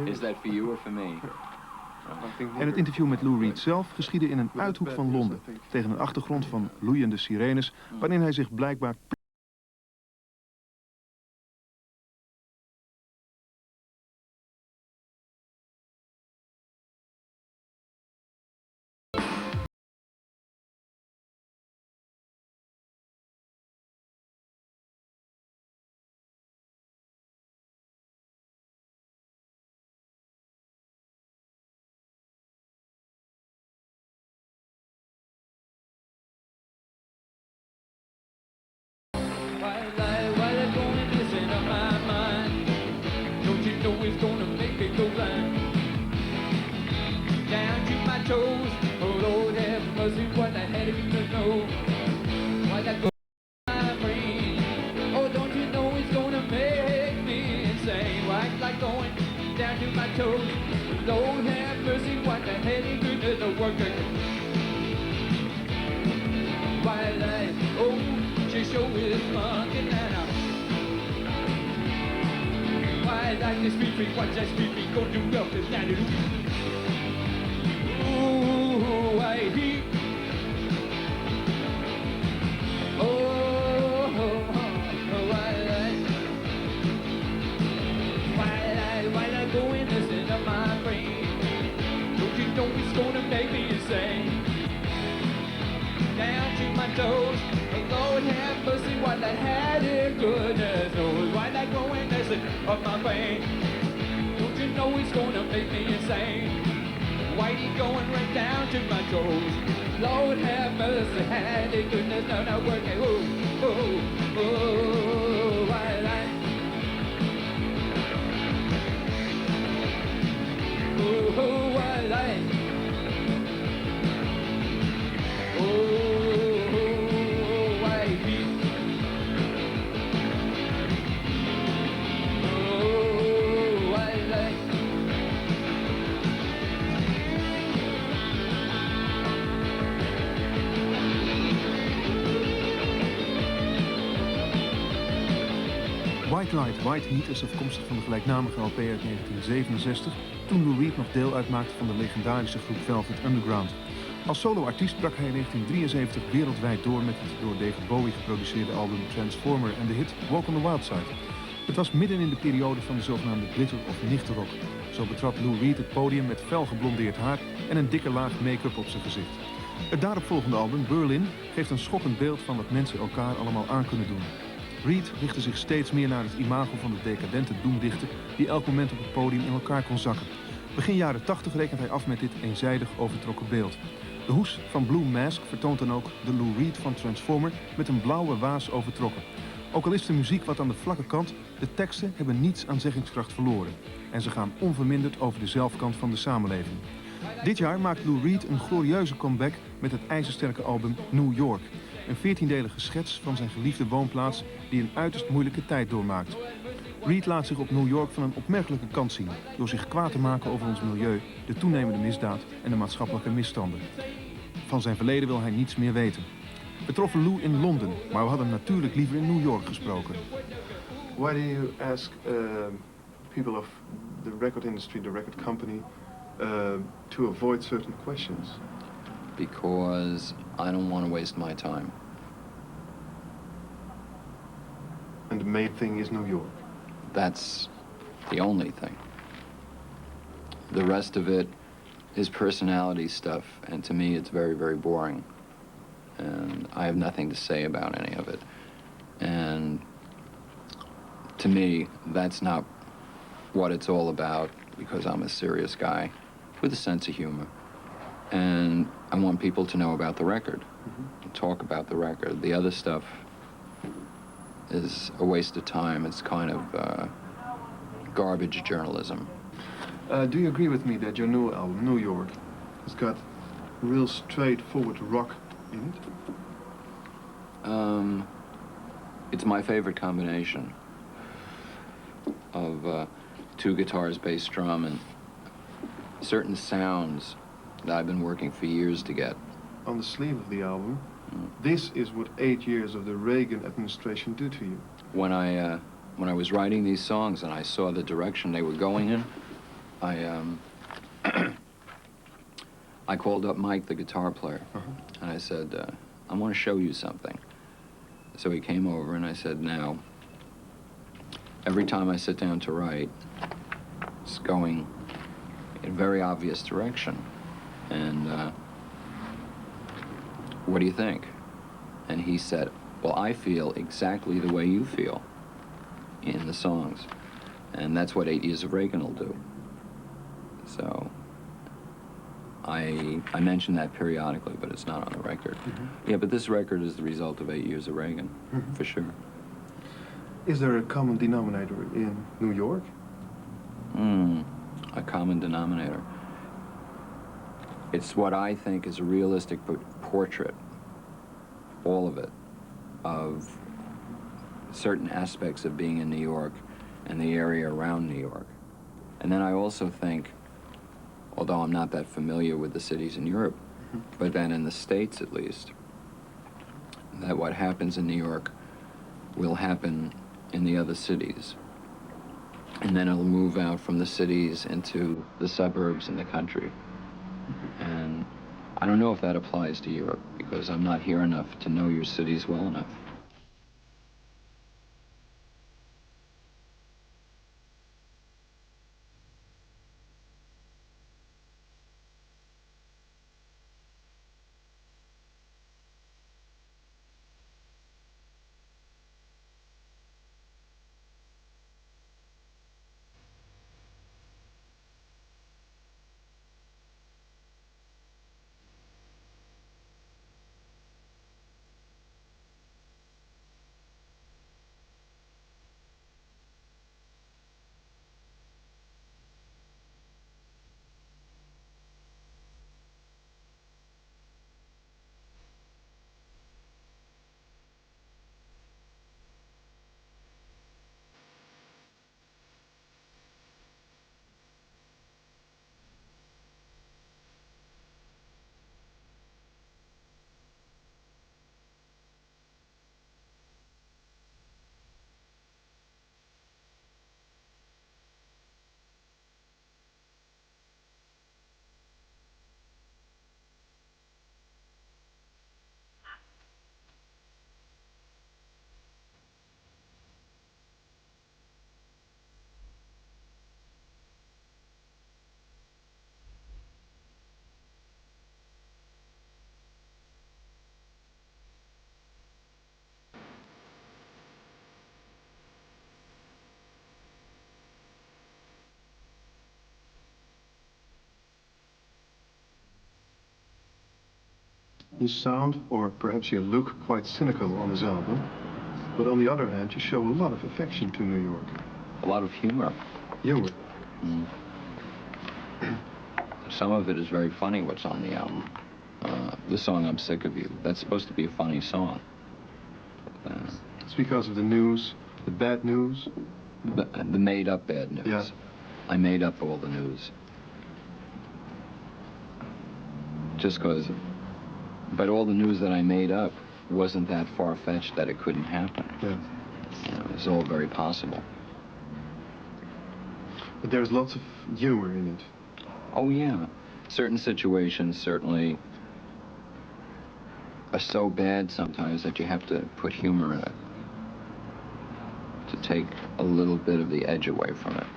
Is that for you or for me? En het interview met Lou Reed zelf geschiedde in een uithoek van Londen, tegen een achtergrond van loeiende sirenes, waarin hij zich blijkbaar White Light, White Heat is afkomstig van de gelijknamige LP uit 1967, toen Lou Reed nog deel uitmaakte van de legendarische groep Velvet Underground. Als solo-artiest brak hij in 1973 wereldwijd door met het door David Bowie geproduceerde album Transformer en de hit Walk on the Wild Side. Het was midden in de periode van de zogenaamde glitter- of nichtenrock. Zo betrad Lou Reed het podium met fel geblondeerd haar en een dikke laag make-up op zijn gezicht. Het daaropvolgende album, Berlin, geeft een schokkend beeld van wat mensen elkaar allemaal aan kunnen doen. Reed richtte zich steeds meer naar het imago van de decadente doemdichter die elk moment op het podium in elkaar kon zakken. Begin jaren 80 rekent hij af met dit eenzijdig overtrokken beeld. De hoes van Blue Mask vertoont dan ook de Lou Reed van Transformer met een blauwe waas overtrokken. Ook al is de muziek wat aan de vlakke kant, de teksten hebben niets aan zeggingskracht verloren. En ze gaan onverminderd over de zelfkant van de samenleving. Dit jaar maakt Lou Reed een glorieuze comeback met het ijzersterke album New York. Een 14-delige schets van zijn geliefde woonplaats die een uiterst moeilijke tijd doormaakt. Reed laat zich op New York van een opmerkelijke kant zien, door zich kwaad te maken over ons milieu, de toenemende misdaad en de maatschappelijke misstanden. Van zijn verleden wil hij niets meer weten. We troffen Lou in Londen, maar we hadden natuurlijk liever in New York gesproken. Why do you ask people of the record industry, the record company, to avoid certain questions? Because I don't want to waste my time. And the main thing is New York? That's the only thing. The rest of it is personality stuff, and to me it's very, very boring. And I have nothing to say about any of it. And to me, that's not what it's all about, because I'm a serious guy with a sense of humor. And I want people to know about the record, talk about the record. The other stuff is a waste of time. It's kind of garbage journalism. Do you agree with me that your new album, New York, has got real straightforward rock in it? It's my favorite combination of two guitars, bass, drum, and certain sounds that I've been working for years to get. On the sleeve of the album, this is what 8 years of the Reagan administration do to you. When I was writing these songs and I saw the direction they were going in, I called up Mike, the guitar player, and I said, I want to show you something. So he came over and I said, now, every time I sit down to write, it's going in a very obvious direction. And what do you think? And he said, well, I feel exactly the way you feel in the songs. And that's what 8 Years of Reagan will do. So I mention that periodically, but it's not on the record. Yeah, but this record is the result of 8 Years of Reagan, for sure. Is there a common denominator in New York? A common denominator. It's what I think is a realistic portrait, all of it, of certain aspects of being in New York and the area around New York. And then I also think, although I'm not that familiar with the cities in Europe, but then in the States at least, that what happens in New York will happen in the other cities. And then it'll move out from the cities into the suburbs and the country. And I don't know if that applies to Europe, because I'm not here enough to know your cities well enough. You sound, or perhaps you look, quite cynical on this album, but on the other hand, you show a lot of affection to New York. A lot of humor. Humor. Some of it is very funny, what's on the album. The song I'm Sick of You, that's supposed to be a funny song. It's because of the news, the bad news? The made-up bad news. Yeah. I made up all the news. Just because... But all the news that I made up wasn't that far-fetched that it couldn't happen. Yeah. You know, it's all very possible. But there's lots of humor in it. Oh, yeah. Certain situations certainly are so bad sometimes that you have to put humor in it to take a little bit of the edge away from it.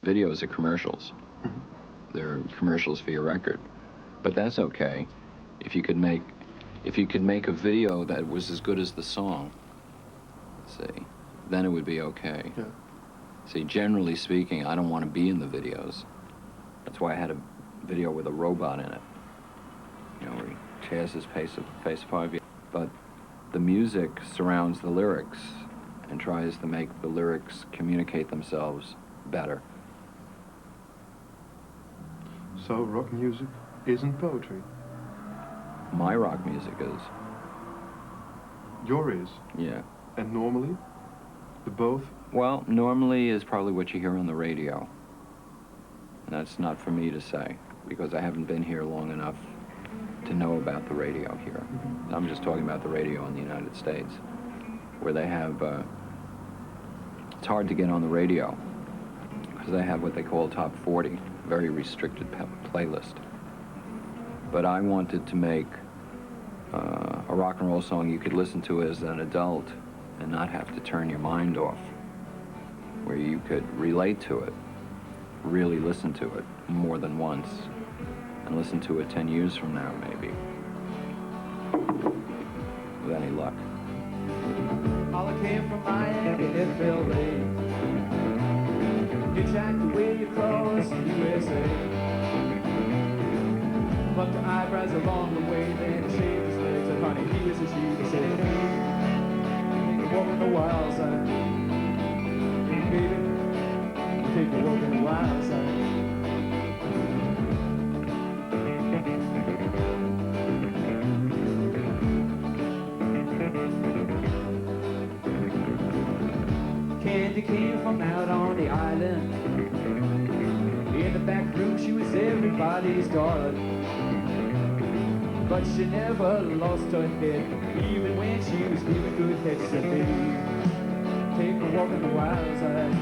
Videos are commercials. They're commercials for your record. But that's okay if you could make a video that was as good as the song. See, then it would be okay. Yeah. See, generally speaking, I don't want to be in the videos. That's why I had a video with a robot in it. You know, where he tears his face apart. But the music surrounds the lyrics and tries to make the lyrics communicate themselves better. So rock music isn't poetry. My rock music is. Your is. Yeah. And normally, the both. Well, normally is probably what you hear on the radio. And that's not for me to say, because I haven't been here long enough to know about the radio here. I'm just talking about the radio in the United States, where they have, it's hard to get on the radio, because they have what they call Top 40, very restricted playlist. But I wanted to make a rock and roll song you could listen to as an adult and not have to turn your mind off, where you could relate to it, really listen to it more than once, and listen to it 10 years from now, maybe, with any luck. All I came from Miami, it felt late. Hitchhiked away across the USA. Plucked the eyebrows along the way, then shaved his legs. And honey, he is a she to say, take a walk on the wild side. Baby, take a walk on the wild side. Candy came from out on the island. In the back room she was everybody's darling. But she never lost her head, even when she was leaving good heads to me. Take a walk on the wild side.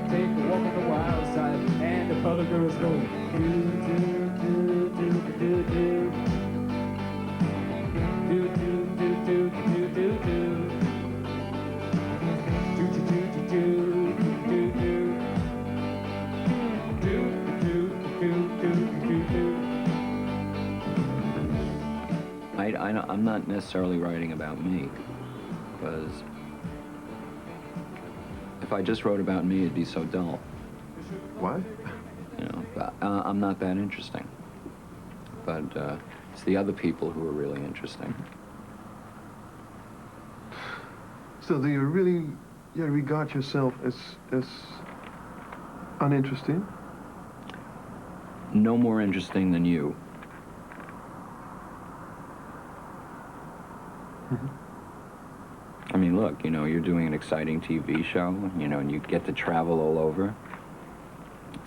Take a walk on the wild side. And the other girls go do do do do do do do do do do do do. I'm not necessarily writing about me, because if I just wrote about me, it'd be so dull. Why? You know, but, I'm not that interesting. But it's the other people who are really interesting. So do you really regard yourself as uninteresting? No more interesting than you. I mean, look, you know, you're doing an exciting TV show, you know, and you get to travel all over.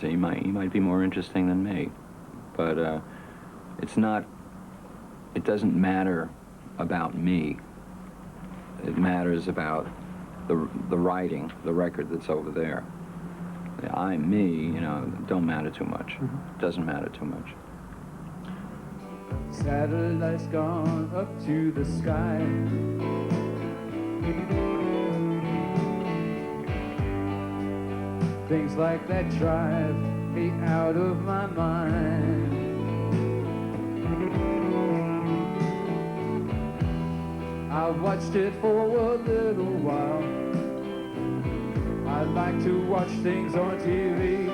So you might be more interesting than me. But it's not, it doesn't matter about me. It matters about the writing, the record that's over there. I'm me, you know, don't matter too much. Doesn't matter too much. Satellite's gone up to the sky. Things like that drive me out of my mind. I watched it for a little while. I like to watch things on TV.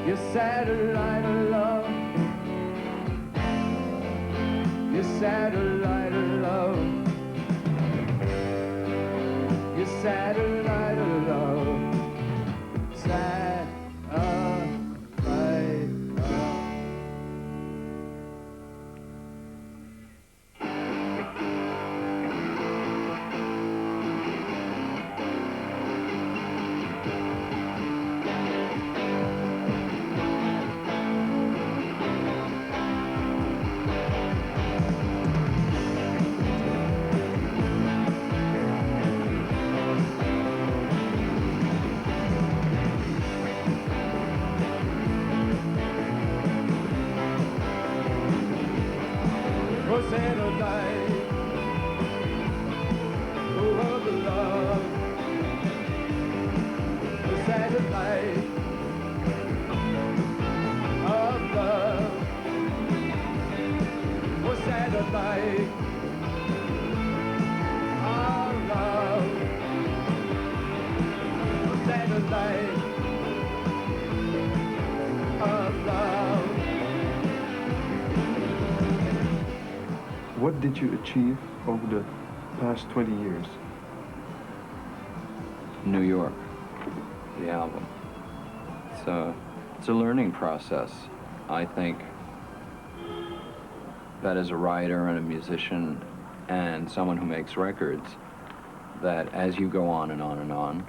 Your satellite of love. Your satellite of love. Your satellite of love. Satellite of love. Satellite of love, the satellite of love. What did you achieve over the past 20 years? New York, the album. It's a learning process. I think that as a writer and a musician and someone who makes records, that as you go on and on and on,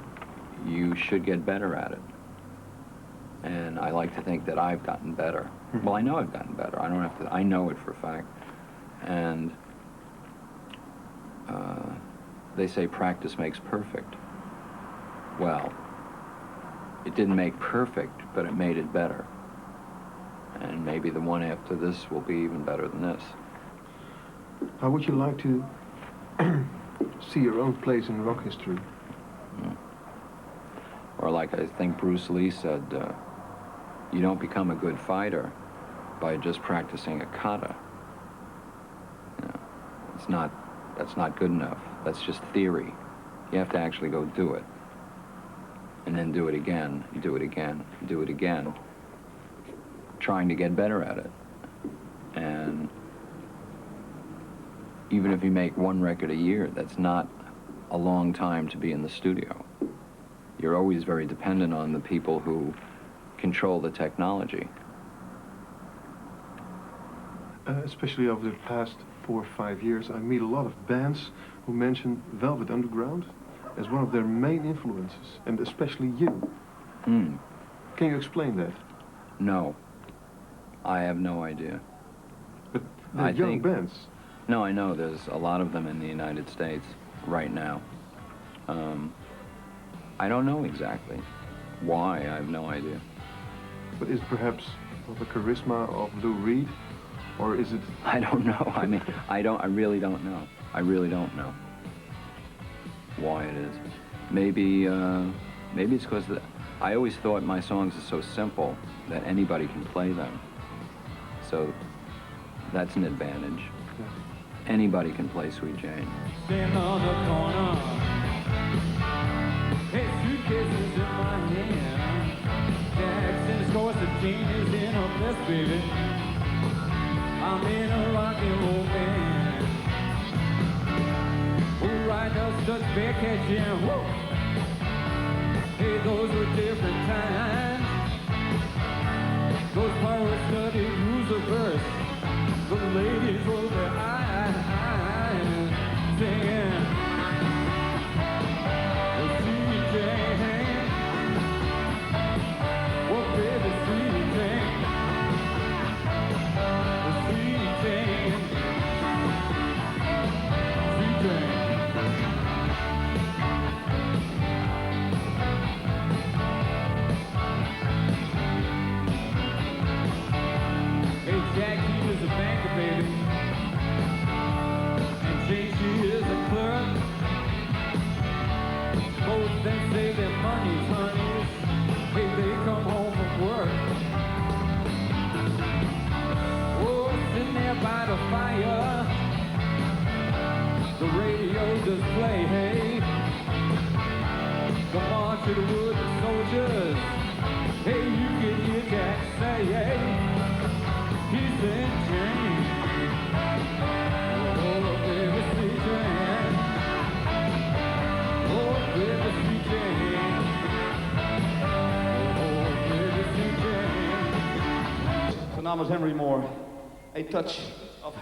you should get better at it. And I like to think that I've gotten better. Well, I know I've gotten better. I don't have to, I know it for a fact. And they say practice makes perfect. Well, it didn't make perfect, but it made it better. And maybe the one after this will be even better than this. How would you like to see your own place in rock history? Or like I think Bruce Lee said, you don't become a good fighter by just practicing a kata. You know, that's not good enough. That's just theory. You have to actually go do it. And then do it again, do it again, do it again, trying to get better at it. And even if you make one record a year, that's not a long time to be in the studio. You're always very dependent on the people who control the technology. Especially over the past 4 or 5 years, I meet a lot of bands who mention Velvet Underground as one of their main influences, and especially you. Can you explain that? No, I have no idea. But they're young bands. No, I know there's a lot of them in the United States right now. I don't know exactly why, I have no idea. But is it perhaps the charisma of Lou Reed, or is it... I don't know. I mean, I really don't know. I really don't know why it is. Maybe it's because I always thought my songs are so simple that anybody can play them. So that's an advantage. Yeah. Anybody can play Sweet Jane. Stand on the corner, hey, suitcases in my hand, Jackson's course of changes in a mess, baby. I'm in a rock and roll band. Who ride us the bear catching, whoa. Hey, those were different times. Those power studied rules of verse. The ladies roll their eyes, singing, Sweet Jane, oh baby, Sweet Jane, Sweet Jane, Sweet Jane. Hey, Jack, he was a banker, baby. And Jane, she is a clerk. Both them save their money, honeys. Hey, they come home from work. Oh, sitting there by the fire. The radio does play, hey. Come on to the woods, soldiers. Hey, you can hear Jack say, hey. He said, Jane, oh, baby, sweet Jane, oh, baby, sweet Jane, oh, baby, sweet Jane. Zijn naam is Henry Moore. A touch of